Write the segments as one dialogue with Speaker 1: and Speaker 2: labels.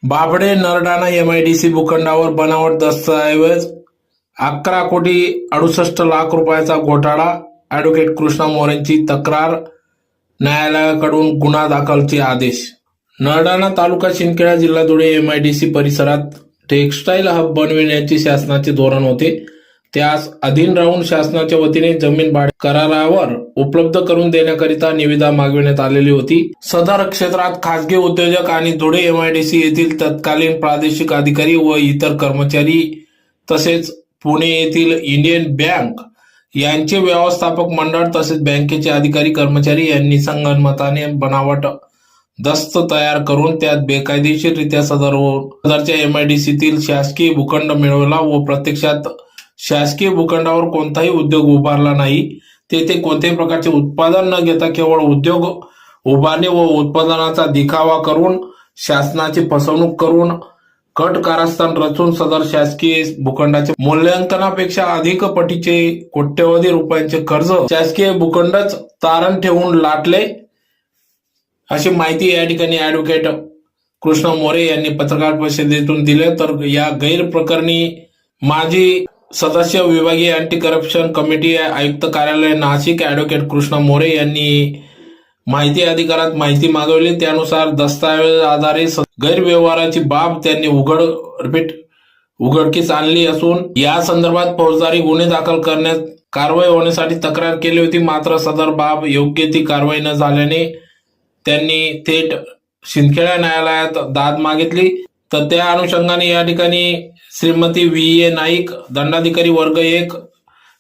Speaker 1: बाभडे Nardana MIDC भूखंडावर बनावट दस्तऐवज 11,68,00,000 रुपयाचा घोटाळा. ॲडव्होकेट कृष्णा मोरेंची तक्रार, न्यायालयाकडून गुन्हा दाखलचे आदेश. नरडाणा तालुका शिंदखेडा जिल्हा धुळे एमआयडीसी परिसरात टेक्स्टाईल हब बनविण्याचे शासनाचे धोरण होते. त्यास अधीन राहून शासनाच्या वतीने जमीन भाडे करारावर उपलब्ध करून देण्याकरिता निविदा मागविण्यात आलेली होती. सदर क्षेत्रात खासगी उद्योजक आणि धुळे एमआयडीसी येथील तत्कालीन प्रादेशिक अधिकारी व इतर कर्मचारी तसेच पुणे येथील इंडियन बँक यांचे व्यवस्थापक मंडळ तसेच बँकेचे अधिकारी कर्मचारी यांनी संगनमताने बनावट दस्त तयार करून त्यात बेकायदेशीररित्या सदरच्या एमआयडीसीतील शासकीय भूखंड मिळवला व प्रत्यक्षात शासकीय भूखंडावर कोणताही उद्योग उभारला नाही. तेथे कोणत्याही प्रकारचे उत्पादन न घेता केवळ उद्योग उभारणे व उत्पादनाचा दिखावा करून शासनाची फसवणूक करून कट कारस्थान रचून सदर शासकीय भूखंडाचे मूल्यांकनापेक्षा अधिक पटीचे कोट्यवधी रुपयांचे कर्ज शासकीय भूखंडच तारण ठेवून लाटले, अशी माहिती या ठिकाणी ॲडव्होकेट कृष्णा मोरे यांनी पत्रकार परिषदेतून दिले. तर या गैरप्रकरणी माजी सदस्य विभागीय अँटी करप्शन कमिटी आयुक्त कार्यालय नाशिक ॲडव्होकेट कृष्णा मोरे यांनी माहिती अधिकारात माहिती मागवली. त्यानुसार दस्तऐवज आधारे गैरव्यवहाराची बाब त्यांनी उघडकीस आणली असून या संदर्भात फौजदारी गुन्हे दाखल करण्यात कारवाई होण्यासाठी तक्रार केली होती. मात्र सदर बाब योग्य ती कारवाई न झाल्याने त्यांनी थेट शिंदखेडा न्यायालयात दाद मागितली. तर त्या अनुषंगाने या ठिकाणी श्रीमती व्ही.ए. नाईक, दंडाधिकारी वर्ग 1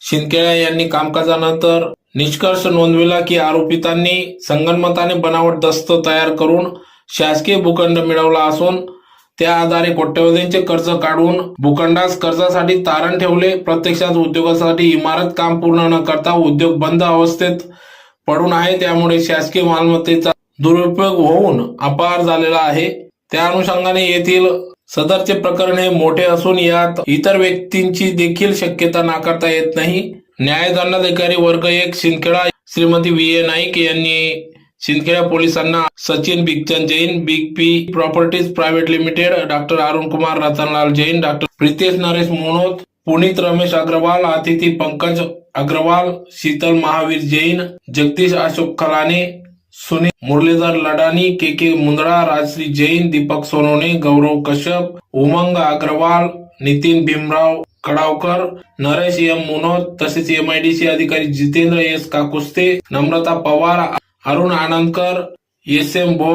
Speaker 1: शिंदखेडा यांनी कामकाजानंतर निष्कर्ष नोंदविला की आरोपितांनी संगनमताने बनावट दस्त तयार करून शासकीय भूखंड मिळवला असून त्या आधारे कोट्यवधींचे कर्ज काढून भूखंडास कर्जासाठी तारण ठेवले. प्रत्यक्षात उद्योगासाठी इमारत काम पूर्ण न करता उद्योग बंद अवस्थेत पडून आहे. त्यामुळे शासकीय मालमत्तेचा दुरुपयोग होऊन अपहार झालेला आहे. त्या अनुषंगाने येथील सदरचे प्रकरण हे मोठे असून यात इतर व्यक्तींची देखील शक्यता नाकारता येत नाही. न्यायदंडाधिकारी वर्ग 1 शिंदखेडा श्रीमती व्ही.ए. नाईक यांनी शिंदखेडा पोलिसांना Sachin Bigchand Jain, Big P properties private limited, doctor Arun Kumar Ratanlal Jain, doctor Pritesh Naresh Monot, Puneet Ramesh Agarwal, Atithi Pankaj Agarwal, Sheetal Mahavir Jain, Jagdish Ashok Khalane, Sunil Murlidhar Ladani, K Mundada, Rajshree Jain, Deepak Sonawane, Gaurav Kashyap, Umang Agarwal, Nitin Bhimrao Kadavkar, Naresh M Munot तसेच एमआयडीसी अधिकारी Jitendra S Kakuste, Namrata Pawar, Arun Anandkar, S M bore